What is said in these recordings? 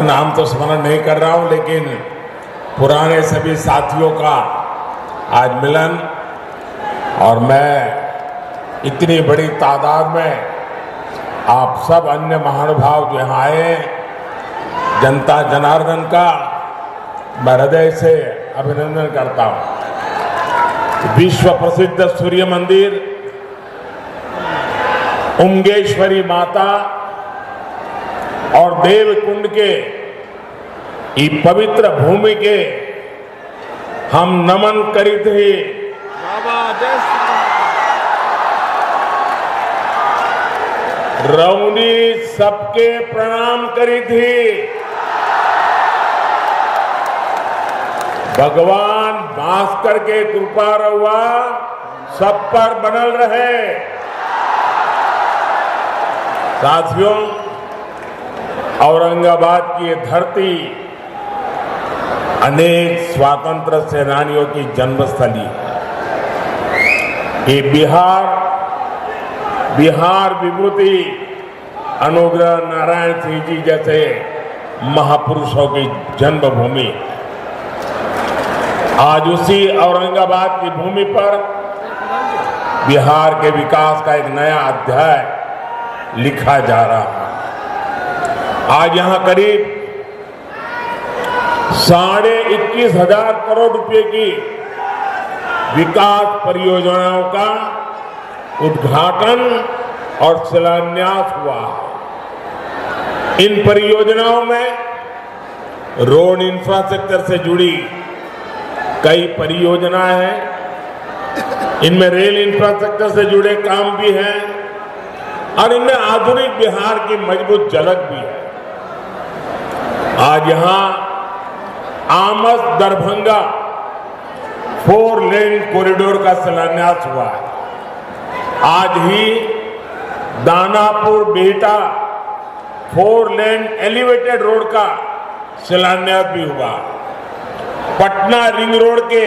नाम तो स्मरण नहीं कर रहा हूं, लेकिन पुराने सभी साथियों का आज मिलन, और मैं इतनी बड़ी तादाद में आप सब अन्य महानुभाव जो यहाँ आए, जनता जनार्दन का मैं हृदय से अभिनंदन करता हूं। विश्व प्रसिद्ध सूर्य मंदिर, उमगेश्वरी माता और देवकुंड के ई पवित्र भूमि के हम नमन करीत ही रौनी सबके प्रणाम करी थी। भगवान भास्कर के कृपा रहुआ सब पर बनल रहे। साथियों, औरंगाबाद की ये धरती अनेक स्वतंत्र सेनानियों की जन्मस्थली है। ये बिहार विभूति अनुग्रह नारायण सिंह जी जैसे महापुरुषों की जन्मभूमि। आज उसी औरंगाबाद की भूमि पर बिहार के विकास का एक नया अध्याय लिखा जा रहा है। आज यहां करीब 21,500 करोड़ रुपए की विकास परियोजनाओं का उद्घाटन और शिलान्यास हुआ है। इन परियोजनाओं में रोड इंफ्रास्ट्रक्चर से जुड़ी कई परियोजनाएं हैं, इनमें रेल इंफ्रास्ट्रक्चर से जुड़े काम भी हैं और इनमें आधुनिक बिहार की मजबूत झलक भी है। आज यहां आमस दरभंगा 4 लेन कॉरिडोर का शिलान्यास हुआ है। आज ही दानापुर बेटा 4 लेन एलिवेटेड रोड का शिलान्यास भी हुआ। पटना रिंग रोड के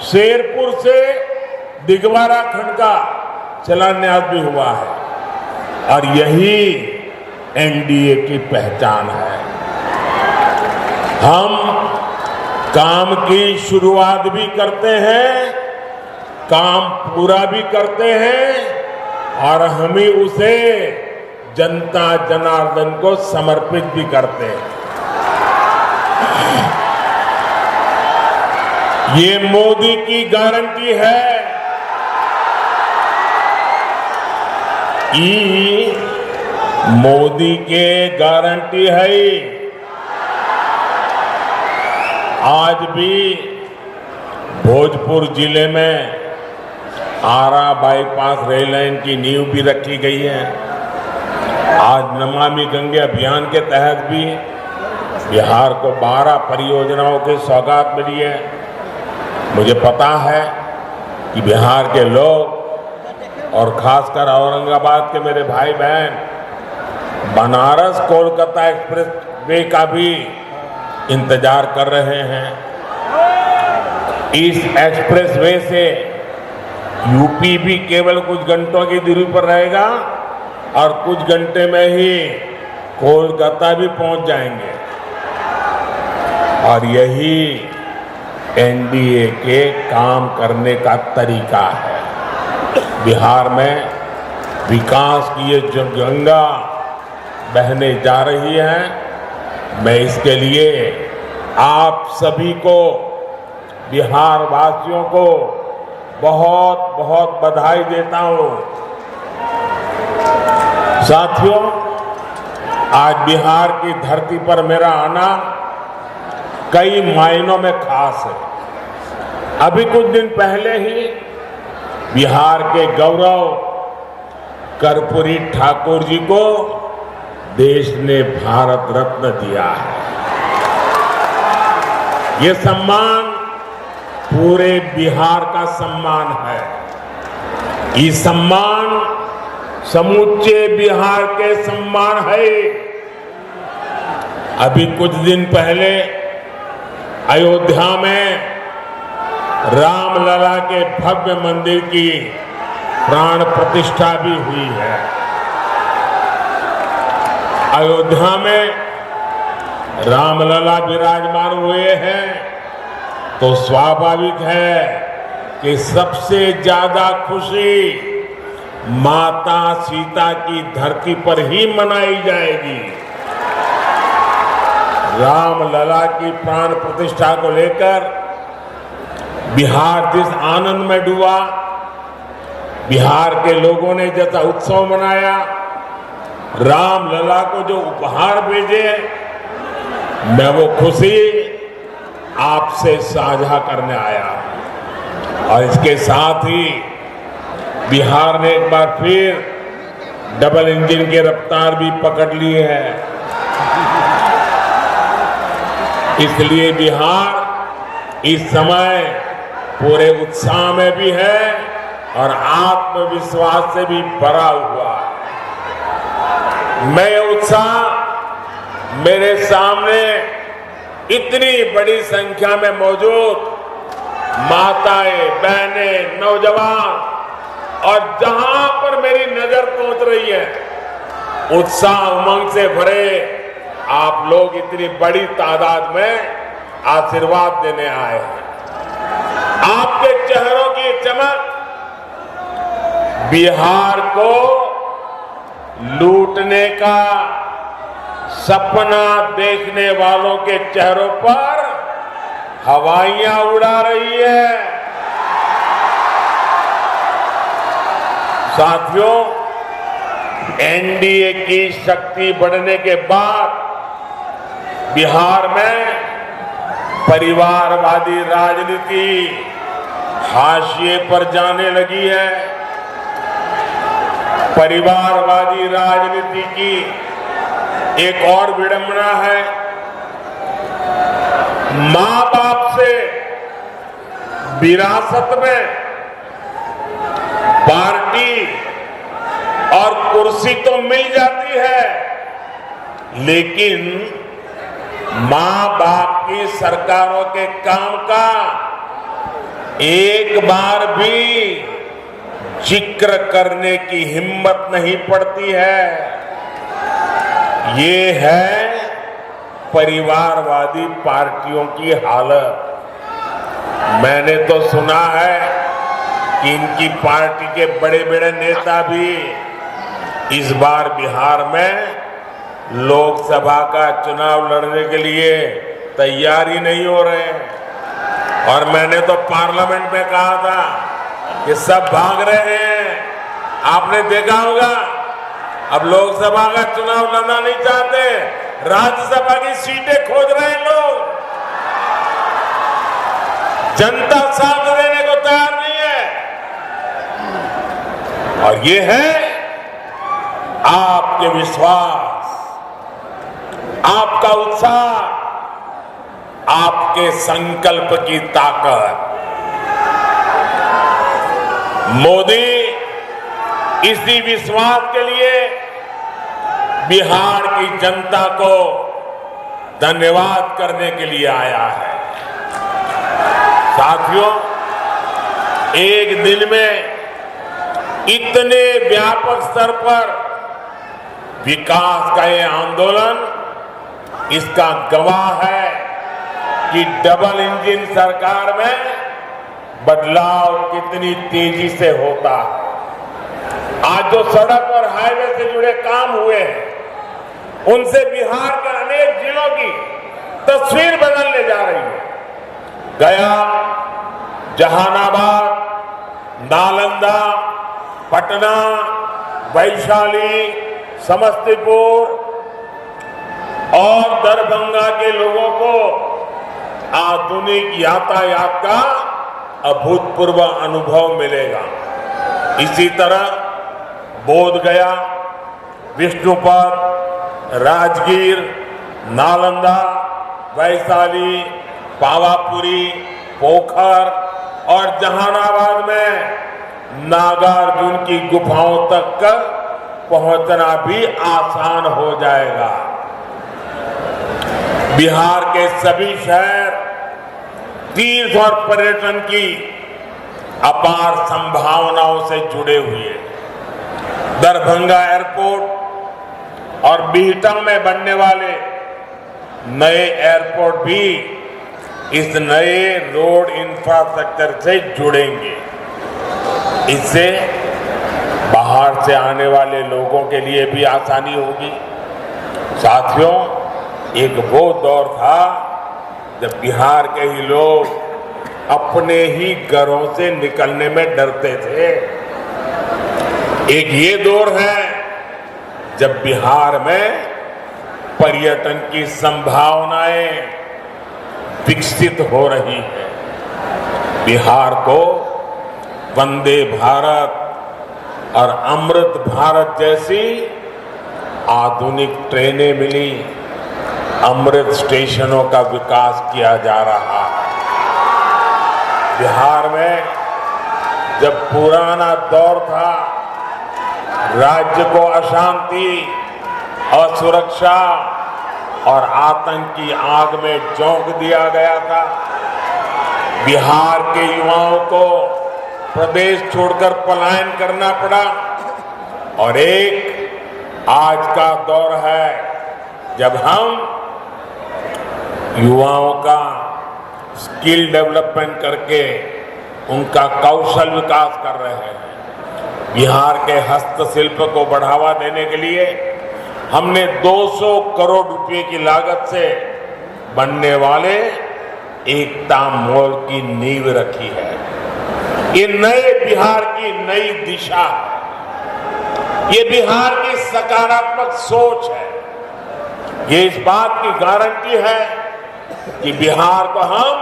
शेरपुर से दिगवारा खंड का शिलान्यास भी हुआ है और यही एनडीए की पहचान है। हम काम की शुरुआत भी करते हैं, काम पूरा भी करते हैं और हम ही उसे जनता जनार्दन को समर्पित भी करते हैं। ये मोदी की गारंटी है। मोदी के गारंटी है। आज भी भोजपुर जिले में आरा बाईपास रेल लाइन की नींव भी रखी गई है। आज नमामि गंगे अभियान के तहत भी बिहार को 12 परियोजनाओं की सौगात मिली है। मुझे पता है कि बिहार के लोग और खासकर औरंगाबाद के मेरे भाई बहन बनारस कोलकाता एक्सप्रेस वे का भी इंतजार कर रहे हैं। इस एक्सप्रेस वे से यूपी भी केवल कुछ घंटों की दूरी पर रहेगा और कुछ घंटे में ही कोलकाता भी पहुंच जाएंगे। और यही एनडीए के काम करने का तरीका है। बिहार में विकास की ये जो गंगा बहने जा रही है, मैं इसके लिए आप सभी को, बिहार वासियों को बहुत बहुत बधाई देता हूं। साथियों, आज बिहार की धरती पर मेरा आना कई मायनों में खास है। अभी कुछ दिन पहले ही बिहार के गौरव कर्पूरी ठाकुर जी को देश ने भारत रत्न दिया है। ये सम्मान पूरे बिहार का सम्मान है। ये सम्मान समूचे बिहार के सम्मान है। अभी कुछ दिन पहले अयोध्या में रामलला के भव्य मंदिर की प्राण प्रतिष्ठा भी हुई है। अयोध्या में रामलला विराजमान हुए हैं तो स्वाभाविक है कि सबसे ज्यादा खुशी माता सीता की धरती पर ही मनाई जाएगी। रामलला की प्राण प्रतिष्ठा को लेकर बिहार जिस आनंद में डूबा, बिहार के लोगों ने जैसा उत्सव मनाया, रामलला को जो उपहार भेजे, मैं वो खुशी आपसे साझा करने आया। और इसके साथ ही बिहार ने एक बार फिर डबल इंजन की रफ्तार भी पकड़ ली है। इसलिए बिहार इस समय पूरे उत्साह में भी है और आत्मविश्वास से भी भरा हुआ है। मैं ये उत्साह मेरे सामने इतनी बड़ी संख्या में मौजूद माताएं, बहनें, नौजवान और जहां पर मेरी नजर पहुंच रही है, उत्साह उमंग से भरे आप लोग इतनी बड़ी तादाद में आशीर्वाद देने आए हैं। आपके चेहरों की चमक बिहार को लूटने का सपना देखने वालों के चेहरों पर हवाइयां उड़ा रही है। साथियों, एनडीए की शक्ति बढ़ने के बाद बिहार में परिवारवादी राजनीति हाशिए पर जाने लगी है। परिवारवादी राजनीति की एक और विडंबना है, मां बाप से विरासत में पार्टी और कुर्सी तो मिल जाती है, लेकिन मां बाप की सरकारों के काम का एक बार भी जिक्र करने की हिम्मत नहीं पड़ती है। ये है परिवारवादी पार्टियों की हालत। मैंने तो सुना है कि इनकी पार्टी के बड़े बड़े नेता भी इस बार बिहार में लोकसभा का चुनाव लड़ने के लिए तैयार ही नहीं हो रहे हैं। और मैंने तो पार्लियामेंट में कहा था कि सब भाग रहे हैं। आपने देखा होगा, अब लोकसभा का चुनाव लड़ना नहीं चाहते, राज्यसभा की सीटें खोज रहे हैं लोग। जनता साथ देने को तैयार नहीं है। और ये है आपके विश्वास, आपका उत्साह, आपके संकल्प की ताकत। मोदी इसी विश्वास के लिए बिहार की जनता को धन्यवाद करने के लिए आया है। साथियों, एक दिन में इतने व्यापक स्तर पर विकास का ये आंदोलन इसका गवाह है कि डबल इंजन सरकार में बदलाव कितनी तेजी से होता है। आज जो सड़क और हाईवे से जुड़े काम हुए हैं, उनसे बिहार के अनेक जिलों की तस्वीर बदलने जा रही है। गया, जहानाबाद, नालंदा, पटना, वैशाली, समस्तीपुर और दरभंगा के लोगों को आधुनिक यातायात का अभूतपूर्व अनुभव मिलेगा। इसी तरह बोधगया, विष्णुपद, राजगीर, नालंदा, वैशाली, पावापुरी, पोखर और जहानाबाद में नागार्जुन की गुफाओं तक पहुंचना भी आसान हो जाएगा। बिहार के सभी शहर तीर्थ और पर्यटन की अपार संभावनाओं से जुड़े हुए हैं। दरभंगा एयरपोर्ट और बिहटा में बनने वाले नए एयरपोर्ट भी इस नए रोड इंफ्रास्ट्रक्चर से जुड़ेंगे। इससे बाहर से आने वाले लोगों के लिए भी आसानी होगी। साथियों, एक वो दौर था जब बिहार के ही लोग अपने ही घरों से निकलने में डरते थे। एक ये दौर है जब बिहार में पर्यटन की संभावनाएं विकसित हो रही है। बिहार को वंदे भारत और अमृत भारत जैसी आधुनिक ट्रेनें मिली, अमृत स्टेशनों का विकास किया जा रहा है। बिहार में जब पुराना दौर था, राज्य को अशांति, असुरक्षा और आतंक की आग में झोंक दिया गया था। बिहार के युवाओं को प्रदेश छोड़कर पलायन करना पड़ा और एक आज का दौर है जब हम युवाओं का स्किल डेवलपमेंट करके उनका कौशल विकास कर रहे हैं। बिहार के हस्तशिल्प को बढ़ावा देने के लिए हमने 200 करोड़ रुपए की लागत से बनने वाले एकता मॉल की नींव रखी है। ये नए बिहार की नई दिशा है। ये बिहार की सकारात्मक सोच है। ये इस बात की गारंटी है कि बिहार को हम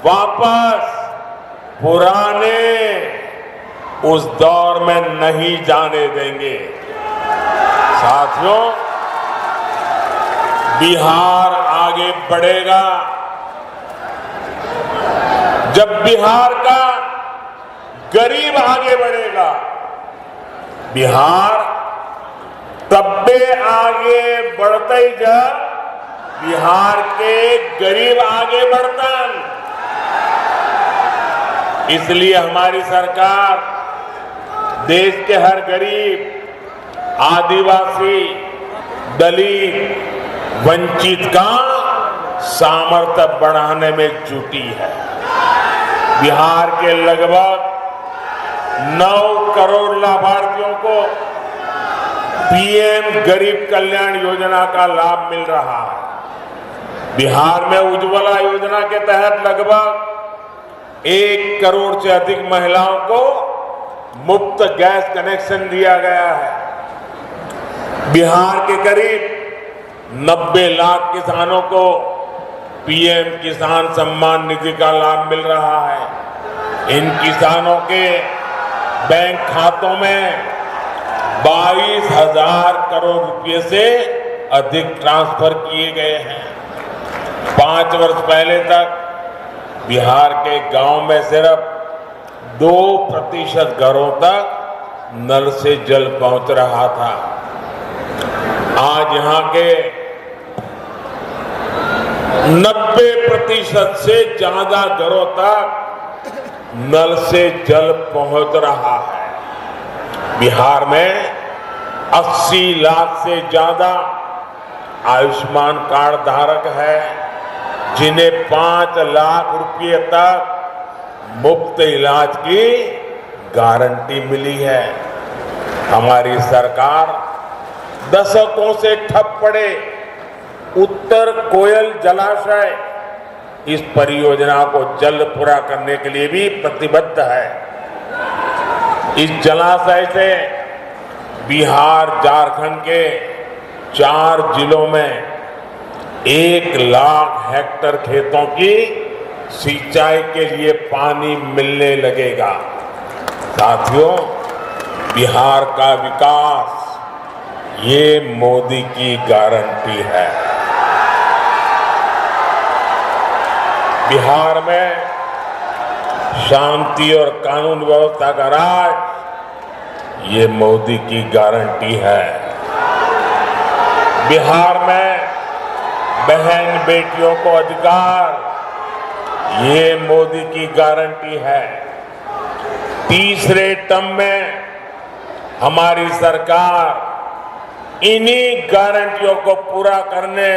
वापस पुराने उस दौर में नहीं जाने देंगे। साथियों, बिहार आगे बढ़ेगा जब बिहार का गरीब आगे बढ़ेगा। बिहार तब्बे आगे बढ़ते ही जब बिहार के गरीब आगे बढ़तन। इसलिए हमारी सरकार देश के हर गरीब, आदिवासी, दलित, वंचित का सामर्थ्य बढ़ाने में जुटी है। बिहार के लगभग 9 करोड़ लाभार्थियों को पीएम गरीब कल्याण योजना का लाभ मिल रहा है। बिहार में उज्ज्वला योजना के तहत लगभग 1 करोड़ से अधिक महिलाओं को मुफ्त गैस कनेक्शन दिया गया है। बिहार के करीब 90 लाख किसानों को पीएम किसान सम्मान निधि का लाभ मिल रहा है। इन किसानों के बैंक खातों में 22,000 करोड़ रुपए से अधिक ट्रांसफर किए गए हैं। 5 वर्ष पहले तक बिहार के गांव में सिर्फ 2% घरों तक नल से जल पहुंच रहा था। आज यहां के 90% से ज्यादा घरों तक नल से जल पहुंच रहा है। बिहार में 80 लाख से ज्यादा आयुष्मान कार्ड धारक है, जिन्हें 5 लाख रुपए तक मुफ्त इलाज की गारंटी मिली है। हमारी सरकार दशकों से ठप पड़े उत्तर कोयल जलाशय इस परियोजना को जल्द पूरा करने के लिए भी प्रतिबद्ध है। इस जलाशय से बिहार, झारखंड के 4 जिलों में 1 लाख हेक्टेयर खेतों की सिंचाई के लिए पानी मिलने लगेगा। साथियों, बिहार का विकास ये मोदी की गारंटी है। बिहार में शांति और कानून व्यवस्था का राज ये मोदी की गारंटी है। बिहार में बहन बेटियों को अधिकार ये मोदी की गारंटी है। तीसरे टर्म में हमारी सरकार इन्हीं गारंटियों को पूरा करने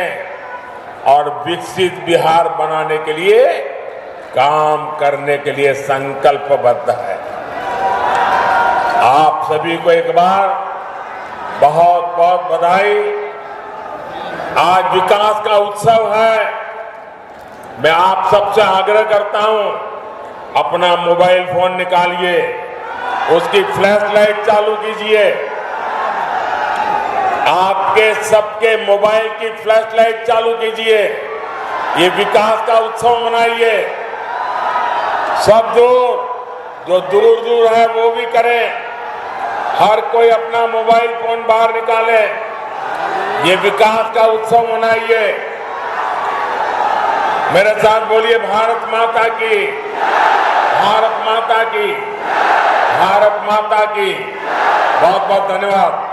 और विकसित बिहार बनाने के लिए काम करने के लिए संकल्पबद्ध है। आप सभी को एक बार बहुत बहुत बधाई। आज विकास का उत्सव है। मैं आप सबसे आग्रह करता हूं, अपना मोबाइल फोन निकालिए, उसकी फ्लैश लाइट चालू कीजिए। आपके सबके मोबाइल की फ्लैश लाइट चालू कीजिए। ये विकास का उत्सव मनाइए। सब जो दूर दूर है वो भी करें। हर कोई अपना मोबाइल फोन बाहर निकाले। ये विकास का उत्सव मनाइए। मेरे साथ बोलिए, भारत माता की, भारत माता की, भारत माता की। बहुत बहुत धन्यवाद।